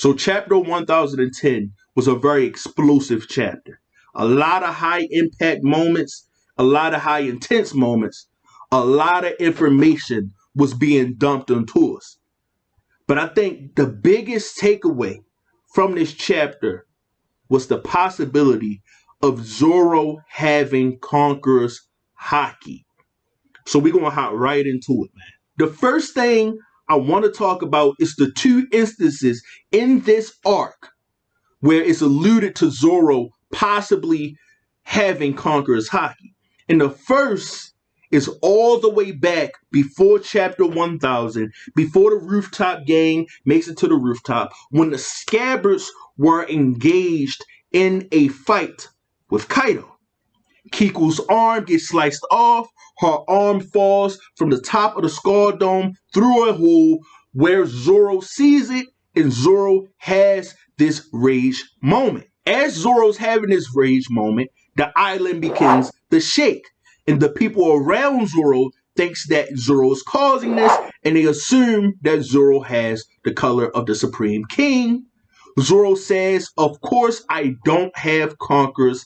So chapter 1010 was a very explosive chapter. A lot of high impact moments, a lot of high intense moments, a lot of information was being dumped onto us. But I think the biggest takeaway from this chapter was the possibility of Zoro having Conqueror's Haki. So we're going to hop right into it, man. The first thing I want to talk about is the two instances in this arc where it's alluded to Zoro possibly having Conqueror's Haki. And the first is all the way back before chapter 1000, before the rooftop gang makes it to the rooftop, when the Scabbards were engaged in a fight with Kaido. Kiku's arm gets sliced off. Her arm falls from the top of the Skull Dome through a hole where Zoro sees it, and Zoro has this rage moment. As Zoro's having this rage moment, the island begins to shake, and the people around Zoro thinks that Zoro is causing this, and they assume that Zoro has the color of the Supreme King. Zoro says, "Of course I don't have Conqueror's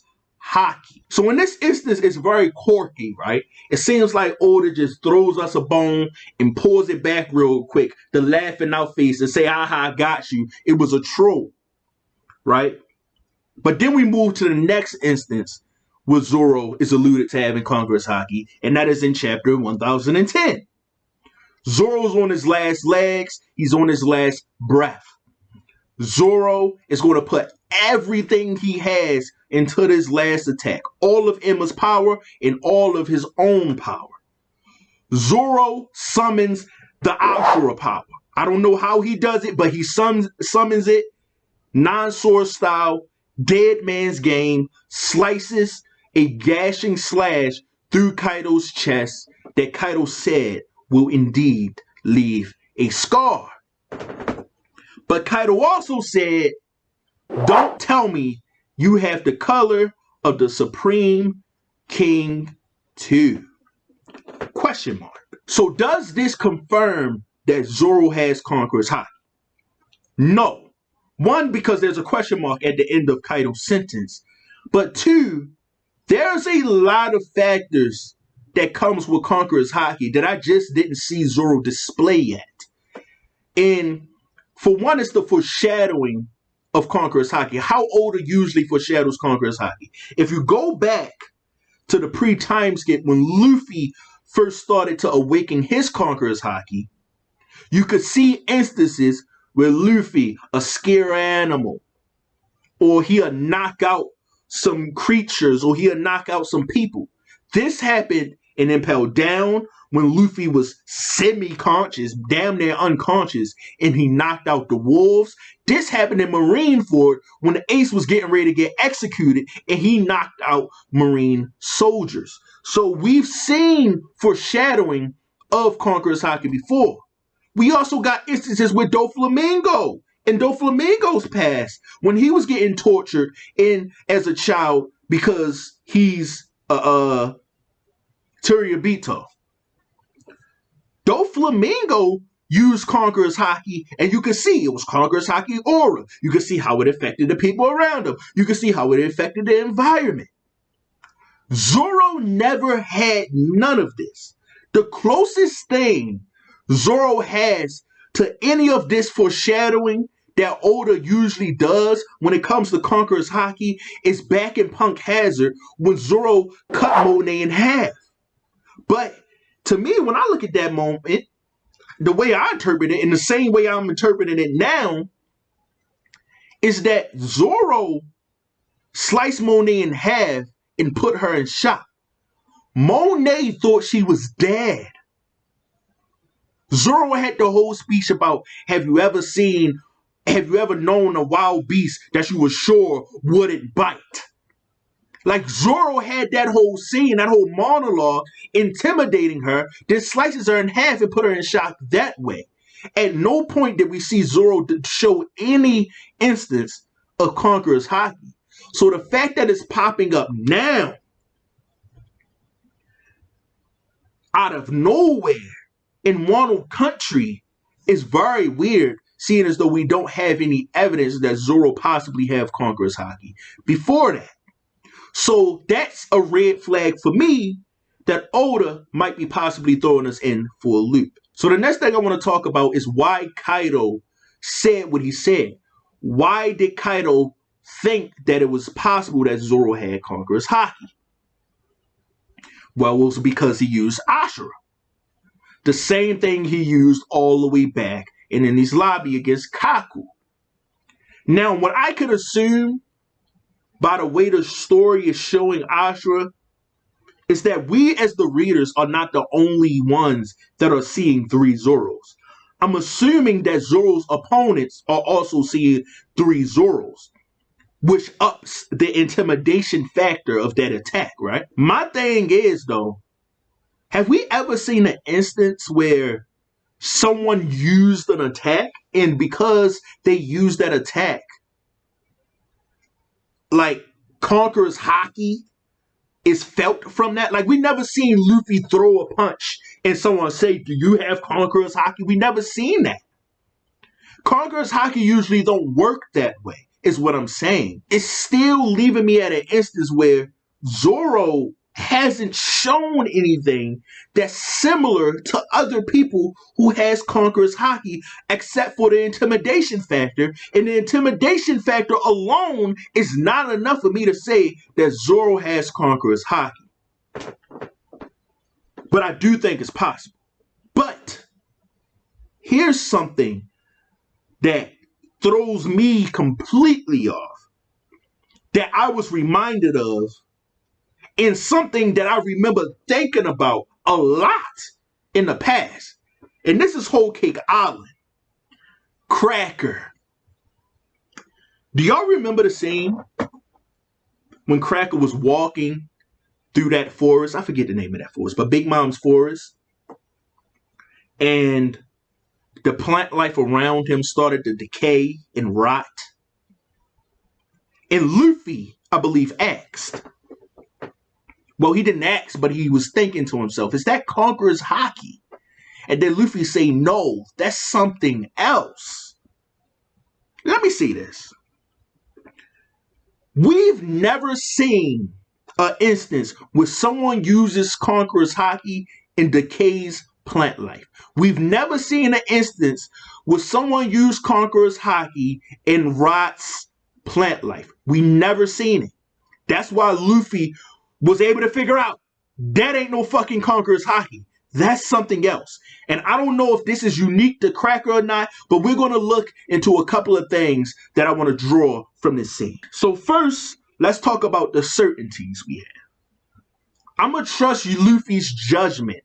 Haki." So in this instance, it's very quirky, right? It seems like Oda just throws us a bone and pulls it back real quick to laugh in our face and say, "Aha, I got you. It was a troll," right? But then we move to the next instance where Zoro is alluded to having Conqueror's Haki, and that is in chapter 1010. Zoro's on his last legs. He's on his last breath. Zoro is going to put everything he has into this last attack. All of Emma's power and all of his own power. Zoro summons the Ashura power. I don't know how he does it, but he summons it non-sword style, dead man's game, slices a gashing slash through Kaido's chest that Kaido said will indeed leave a scar. But Kaido also said, "Don't tell me you have the color of the Supreme King too?" Question mark. So does this confirm that Zoro has Conqueror's Haki? No. One, because there's a question mark at the end of Kaido's sentence. But two, there's a lot of factors that comes with Conqueror's Haki that I just didn't see Zoro display yet. And for one, it's the foreshadowing of Conqueror's Haki. How Oda usually foreshadows Conqueror's Haki. If you go back to the pre-time skip when Luffy first started to awaken his Conqueror's Haki, you could see instances where Luffy, a scare animal, or he'll knock out some creatures, or he'll knock out some people. This happened in Impel Down when Luffy was semi-conscious, damn near unconscious, and he knocked out the wolves. This happened in Marineford when the Ace was getting ready to get executed, and he knocked out Marine soldiers. So we've seen foreshadowing of Conqueror's Haki before. We also got instances with Doflamingo in Doflamingo's past when he was getting tortured as a child because he's Teriabito. Doflamingo used Conqueror's Haki, and you can see it was Conqueror's Haki aura. You can see how it affected the people around him. You can see how it affected the environment. Zoro never had none of this. The closest thing Zoro has to any of this foreshadowing that Oda usually does when it comes to Conqueror's Haki is back in Punk Hazard when Zoro cut Monet in half. But to me, when I look at that moment, the way I interpret it, in the same way I'm interpreting it now, is that Zoro sliced Monet in half and put her in shock. Monet thought she was dead. Zoro had the whole speech about, have you ever known a wild beast that you were sure wouldn't bite? Like Zoro had that whole scene, that whole monologue, intimidating her, then slices her in half and put her in shock that way. At no point did we see Zoro show any instance of Conqueror's Haki. So the fact that it's popping up now, out of nowhere, in Wano country, is very weird, seeing as though we don't have any evidence that Zoro possibly have Conqueror's Haki before that. So that's a red flag for me that Oda might be possibly throwing us in for a loop. So the next thing I want to talk about is why Kaido said what he said. Why did Kaido think that it was possible that Zoro had Conqueror's Haki? Well, it was because he used Ashura. The same thing he used all the way back in his lobby against Kaku. Now, what I could assume by the way the story is showing Ashura is that we as the readers are not the only ones that are seeing 3 Zoros. I'm assuming that Zoro's opponents are also seeing 3 Zoros, which ups the intimidation factor of that attack, right? My thing is, though, have we ever seen an instance where someone used an attack and because they used that attack, like Conqueror's Haki is felt from that? Like, we never seen Luffy throw a punch and someone say, do you have Conqueror's Haki? We never seen that. Conqueror's Haki usually don't work that way, is what I'm saying. It's still leaving me at an instance where Zoro hasn't shown anything that's similar to other people who has Conqueror's Haki, except for the intimidation factor. And the intimidation factor alone is not enough for me to say that Zoro has Conqueror's Haki. But I do think it's possible. But here's something that throws me completely off, that I was reminded of, and something that I remember thinking about a lot in the past. And this is Whole Cake Island. Cracker. Do y'all remember the scene when Cracker was walking through that forest? I forget the name of that forest, but Big Mom's forest. And the plant life around him started to decay and rot. And Luffy, I believe, asked. Well, he didn't ask, but he was thinking to himself, is that Conqueror's Haki? And then Luffy say, no, that's something else. Let me see this. We've never seen an instance where someone uses Conqueror's Haki and decays plant life. We've never seen an instance where someone used Conqueror's Haki and rots plant life. We never seen it. That's why Luffy was able to figure out that ain't no fucking Conqueror's Haki. That's something else. And I don't know if this is unique to Cracker or not, but we're going to look into a couple of things that I want to draw from this scene. So first, let's talk about the certainties we have. I'm going to trust Luffy's judgment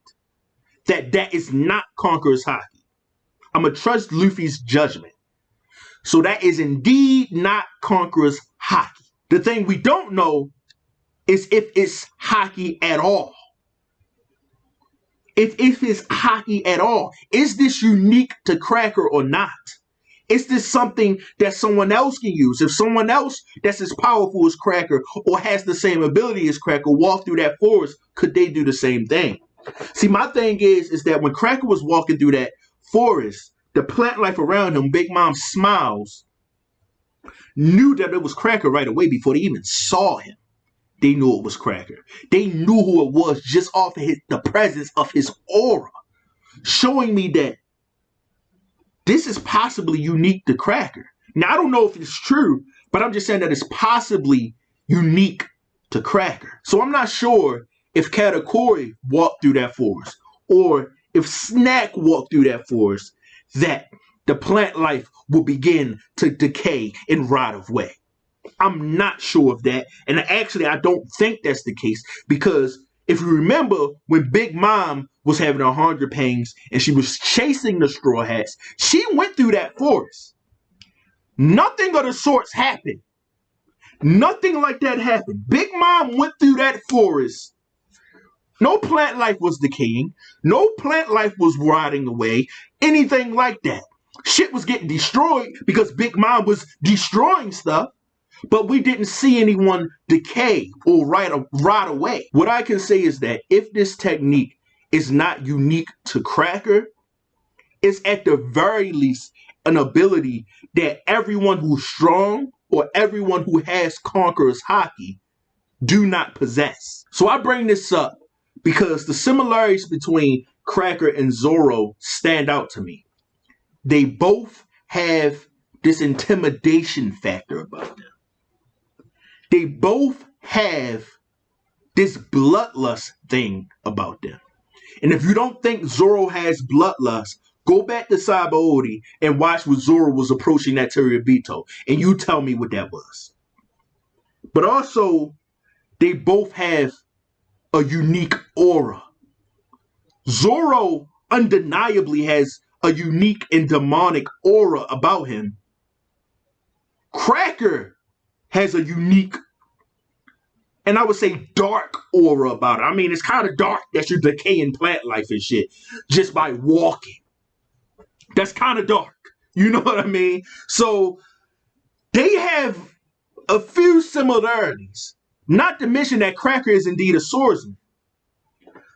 that that is not Conqueror's Haki. I'm going to trust Luffy's judgment. So that is indeed not Conqueror's Haki. The thing we don't know is if it's Haki at all. If it's Haki at all. Is this unique to Cracker or not? Is this something that someone else can use? If someone else that's as powerful as Cracker or has the same ability as Cracker walk through that forest, could they do the same thing? See, my thing is that when Cracker was walking through that forest, the plant life around him, Big Mom Smiles, knew that it was Cracker right away before they even saw him. They knew it was Cracker. They knew who it was just off of the presence of his aura, showing me that this is possibly unique to Cracker. Now, I don't know if it's true, but I'm just saying that it's possibly unique to Cracker. So I'm not sure if Katakuri walked through that forest or if Snack walked through that forest, that the plant life will begin to decay and rot away. I'm not sure of that. And actually, I don't think that's the case, because if you remember when Big Mom was having 100 pangs and she was chasing the Straw Hats, she went through that forest. Nothing of the sorts happened. Nothing like that happened. Big Mom went through that forest. No plant life was decaying. No plant life was rotting away. Anything like that. Shit was getting destroyed because Big Mom was destroying stuff. But we didn't see anyone decay or rot away. What I can say is that if this technique is not unique to Cracker, it's at the very least an ability that everyone who's strong or everyone who has Conqueror's Haki do not possess. So I bring this up because the similarities between Cracker and Zoro stand out to me. They both have this intimidation factor about them. They both have this bloodlust thing about them. And if you don't think Zoro has bloodlust, go back to Sabaody and watch when Zoro was approaching that Terabito, and you tell me what that was. But also, they both have a unique aura. Zoro undeniably has a unique and demonic aura about him. Cracker has a unique, and I would say dark aura about it. I mean, it's kind of dark that you're decaying plant life and shit just by walking. That's kind of dark. You know what I mean? So they have a few similarities. Not to mention that Cracker is indeed a swordsman.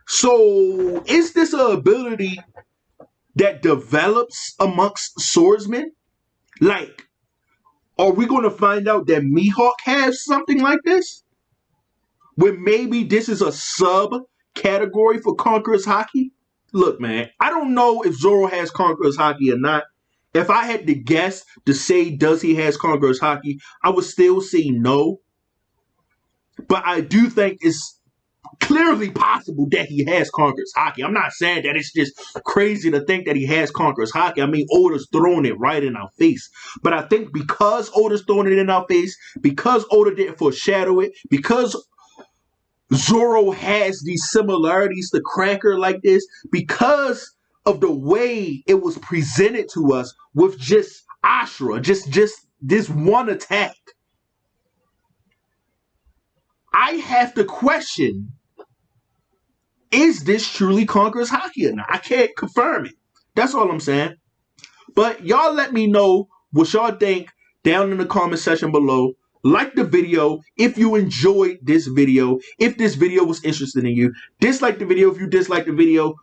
So is this an ability that develops amongst swordsmen? Like, are we going to find out that Mihawk has something like this? When maybe this is a sub-category for Conqueror's Haki? Look, man, I don't know if Zoro has Conqueror's Haki or not. If I had to guess to say does he has Conqueror's Haki, I would still say no. But I do think it's clearly possible that he has Conqueror's Haki. I'm not saying that it's just crazy to think that he has Conqueror's Haki. I mean, Oda's throwing it right in our face. But I think because Oda's throwing it in our face, because Oda didn't foreshadow it, because Zoro has these similarities to Cracker like this, because of the way it was presented to us with just Ashura, just this one attack, I have to question, is this truly Conqueror's Haki or not? I can't confirm it. That's all I'm saying. But y'all let me know what y'all think down in the comment section below. Like the video if you enjoyed this video. If this video was interesting in you. Dislike the video if you dislike the video.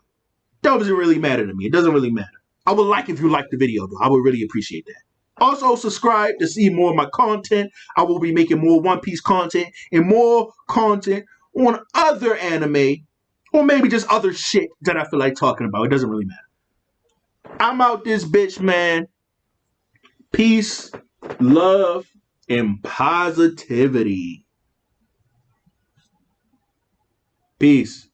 That doesn't really matter to me. It doesn't really matter. I would like if you liked the video, though. I would really appreciate that. Also, subscribe to see more of my content. I will be making more One Piece content and more content on other anime or maybe just other shit that I feel like talking about. It doesn't really matter. I'm out this bitch, man. Peace, love, and positivity. Peace.